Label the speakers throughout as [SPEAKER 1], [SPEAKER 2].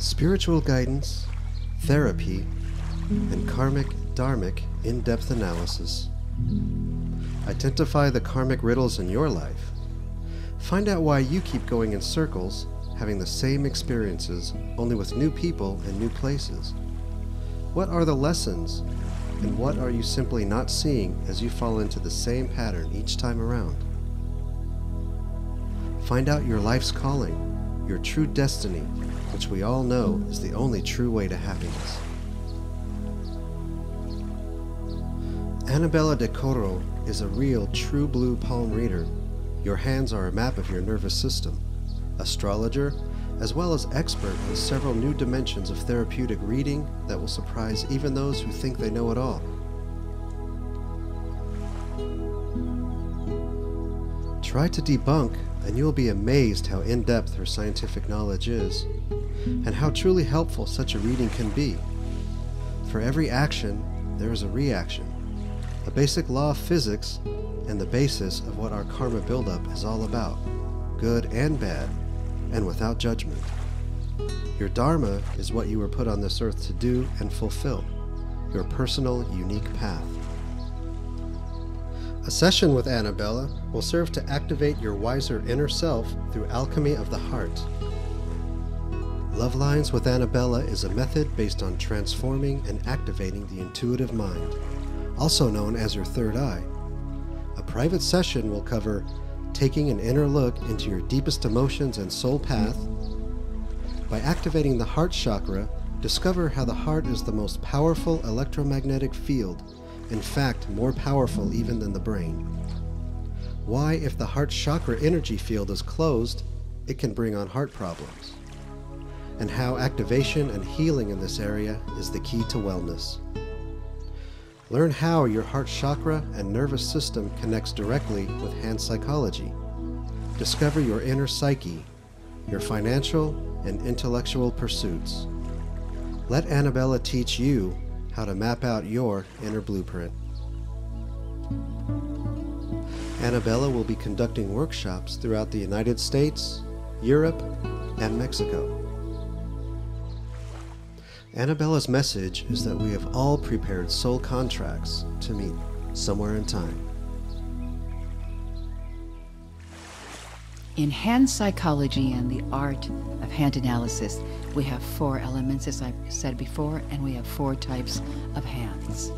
[SPEAKER 1] spiritual guidance, therapy, and karmic-dharmic in-depth analysis. Identify the karmic riddles in your life. Find out why you keep going in circles, having the same experiences, only with new people and new places. What are the lessons, and what are you simply not seeing as you fall into the same pattern each time around? Find out your life's calling, your true destiny, which we all know is the only true way to happiness. Anabella De Corro is a real true blue palm reader. Your hands are a map of your nervous system, astrologer, as well as expert in several new dimensions of therapeutic reading that will surprise even those who think they know it all. Try to debunk, and you'll be amazed how in-depth her scientific knowledge is, and how truly helpful such a reading can be. For every action, there is a reaction, a basic law of physics, and the basis of what our karma buildup is all about, good and bad, and without judgment. Your dharma is what you were put on this earth to do and fulfill, your personal, unique path. A session with Anabella will serve to activate your wiser inner self through alchemy of the heart. Love Lines with Anabella is a method based on transforming and activating the intuitive mind, also known as your third eye. A private session will cover taking an inner look into your deepest emotions and soul path. By activating the heart chakra, discover how the heart is the most powerful electromagnetic field, in fact, more powerful even than the brain. Why, if the heart chakra energy field is closed, it can bring on heart problems. And how activation and healing in this area is the key to wellness. Learn how your heart chakra and nervous system connects directly with hand psychology. Discover your inner psyche, your financial and intellectual pursuits. Let Anabella teach you how to map out your inner blueprint. Anabella will be conducting workshops throughout the United States, Europe, and Mexico. Anabella's message is that we have all prepared soul contracts to meet somewhere in time.
[SPEAKER 2] In hand psychology and the art of hand analysis, we have 4 elements, as I said before, and we have 4 types of hands.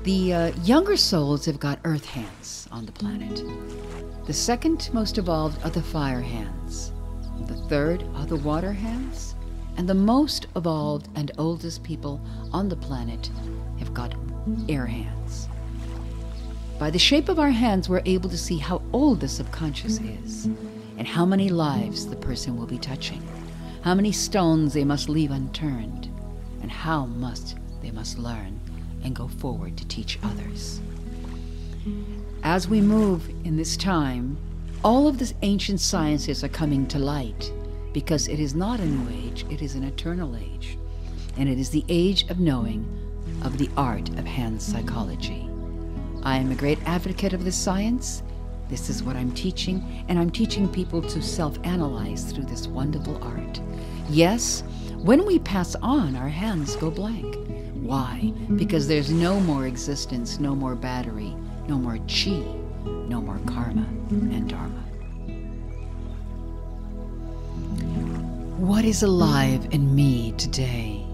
[SPEAKER 2] The younger souls have got earth hands on the planet. The second most evolved are the fire hands. The third are the water hands. And the most evolved and oldest people on the planet have got air hands. By the shape of our hands, we're able to see how old the subconscious is and how many lives the person will be touching, how many stones they must leave unturned, and how much they must learn and go forward to teach others. As we move in this time, all of the ancient sciences are coming to light, because it is not a new age, it is an eternal age. And it is the age of knowing of the art of hand psychology. I am a great advocate of this science. This is what I'm teaching, and I'm teaching people to self-analyze through this wonderful art. Yes, when we pass on, our hands go blank. Why? Because there's no more existence, no more battery, no more chi, no more karma and dharma. What is alive in me today?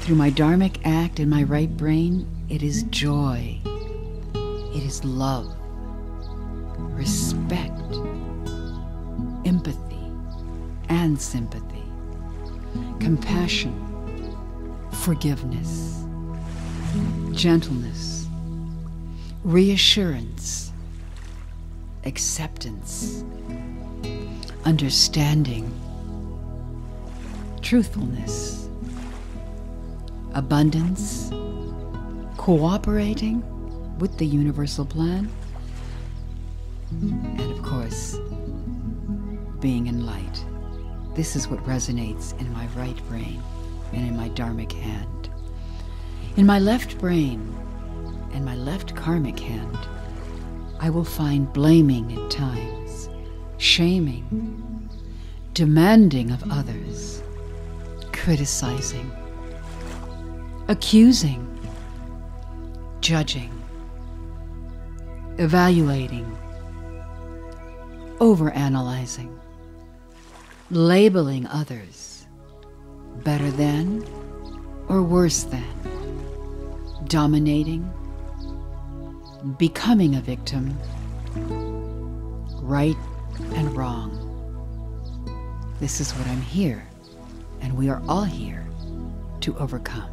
[SPEAKER 2] Through my dharmic act in my right brain, it is joy. It is love, respect, empathy, and sympathy, compassion, forgiveness, gentleness, reassurance, acceptance, understanding, truthfulness, abundance, cooperating with the universal plan, and of course, being in light. This is what resonates in my right brain and in my dharmic hand. In my left brain and my left karmic hand, I will find blaming at times, shaming, demanding of others, criticizing, accusing, judging, evaluating, overanalyzing, labeling others better than or worse than, dominating, becoming a victim, right and wrong. This is what I'm here, and we are all here to overcome.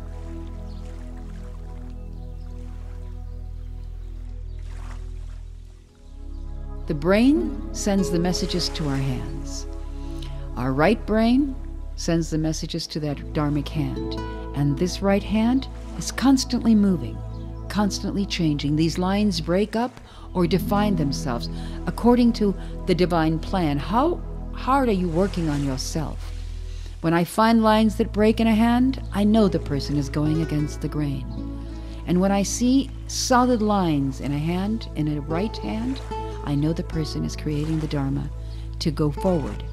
[SPEAKER 2] The brain sends the messages to our hands. Our right brain sends the messages to that dharmic hand, and this right hand is constantly moving, constantly changing. These lines break up or define themselves according to the divine plan. How hard are you working on yourself? When I find lines that break in a hand, I know the person is going against the grain. And when I see solid lines in a hand, in a right hand, I know the person is creating the Dharma to go forward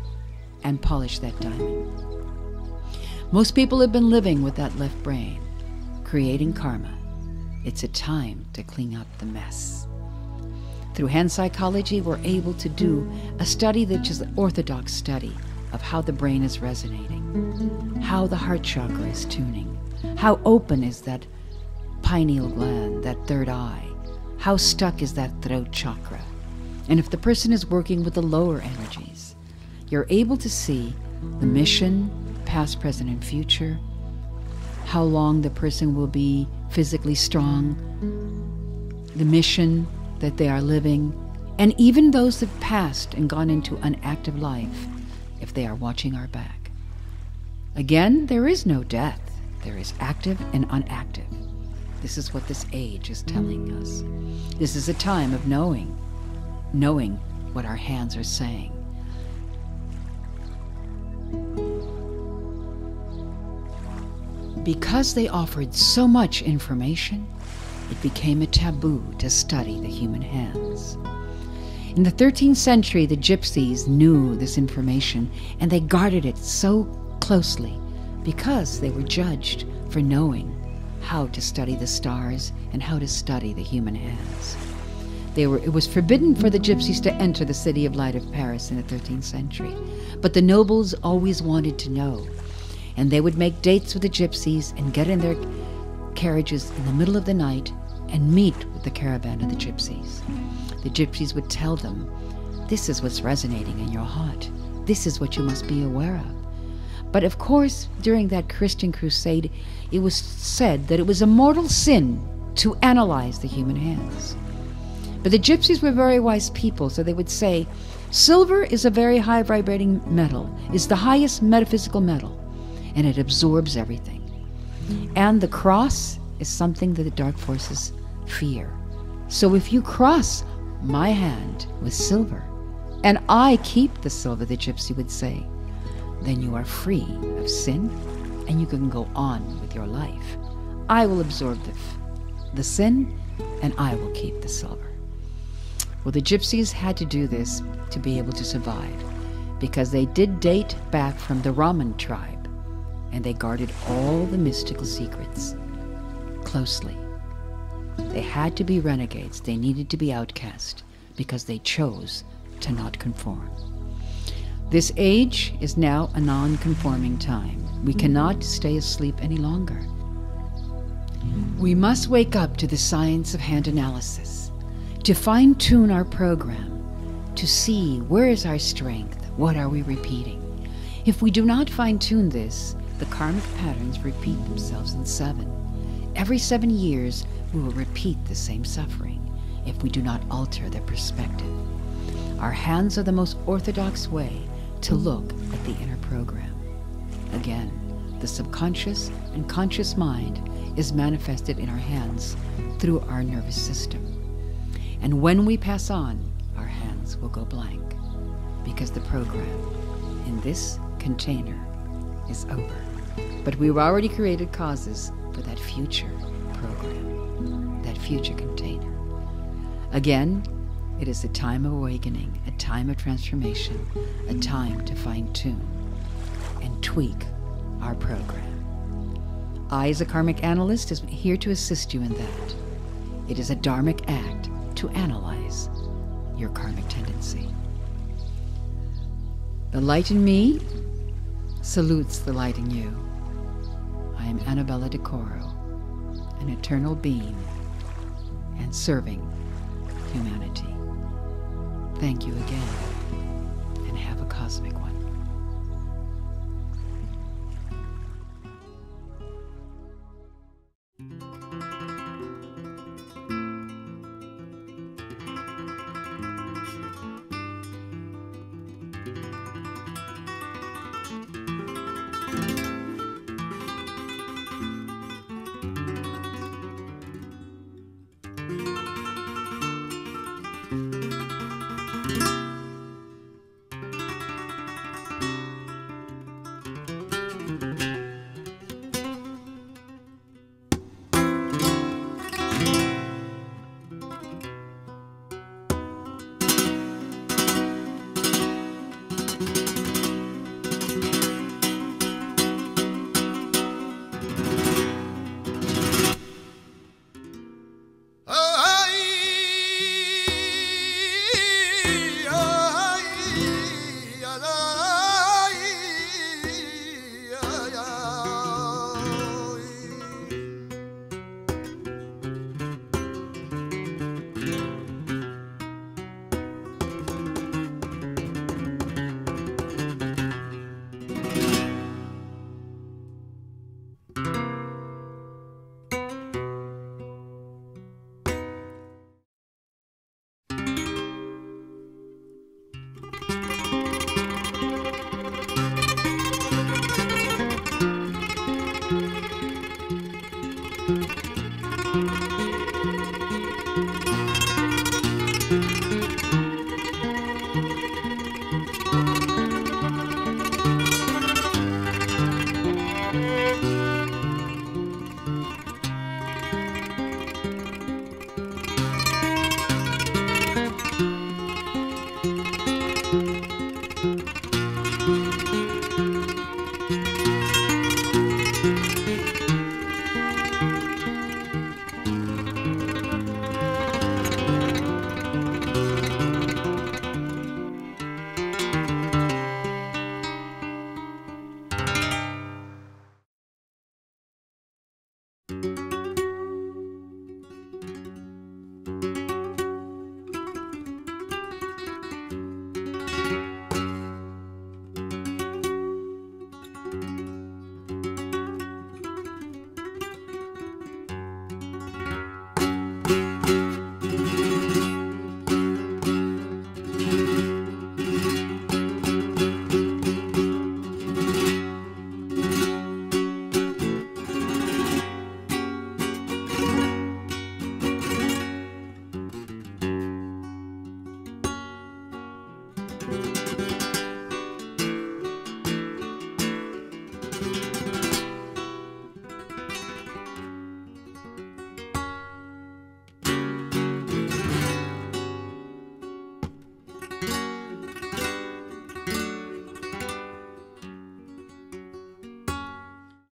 [SPEAKER 2] and polish that diamond. Most people have been living with that left brain, creating karma. It's a time to clean up the mess. Through hand psychology, we're able to do a study that is an orthodox study of how the brain is resonating, how the heart chakra is tuning, how open is that pineal gland, that third eye, how stuck is that throat chakra. And if the person is working with the lower energies, you're able to see the mission, past, present, and future, how long the person will be physically strong, the mission that they are living, and even those that passed and gone into an active life, if they are watching our back. Again, there is no death. There is active and unactive. This is what this age is telling us. This is a time of knowing what our hands are saying. Because they offered so much information, it became a taboo to study the human hands. In the 13th century, the Gypsies knew this information, and they guarded it so closely because they were judged for knowing how to study the stars and how to study the human hands. It was forbidden for the Gypsies to enter the city of light of Paris in the 13th century, but the nobles always wanted to know, and they would make dates with the Gypsies and get in their carriages in the middle of the night and meet with the caravan of the Gypsies. The Gypsies would tell them, this is what's resonating in your heart. This is what you must be aware of. But of course, during that Christian crusade, it was said that it was a mortal sin to analyze the human hands. But the Gypsies were very wise people, so they would say, silver is a very high vibrating metal, is the highest metaphysical metal, and it absorbs everything. And the cross is something that the dark forces fear. So if you cross my hand with silver, and I keep the silver, the Gypsy would say, then you are free of sin, and you can go on with your life. I will absorb the sin, and I will keep the silver. Well, the Gypsies had to do this to be able to survive, because they did date back from the Raman tribe, and they guarded all the mystical secrets closely. They had to be renegades. They needed to be outcast because they chose to not conform. This age is now a non-conforming time. We cannot stay asleep any longer. We must wake up to the science of hand analysis, to fine-tune our program, to see where is our strength, what are we repeating. If we do not fine-tune this, the karmic patterns repeat themselves in 7. Every 7 years, we will repeat the same suffering if we do not alter the perspective. Our hands are the most orthodox way to look at the inner program. Again, the subconscious and conscious mind is manifested in our hands through our nervous system. And when we pass on, our hands will go blank because the program in this container is over. But we've already created causes for that future program, that future container. Again, it is a time of awakening, a time of transformation, a time to fine-tune and tweak our program. I, as a karmic analyst, is here to assist you in that. It is a dharmic act to analyze your karmic tendency. The light in me salutes the light in you. I am Anabella De Corro, an eternal being and serving humanity. Thank you again, and have a cosmic one.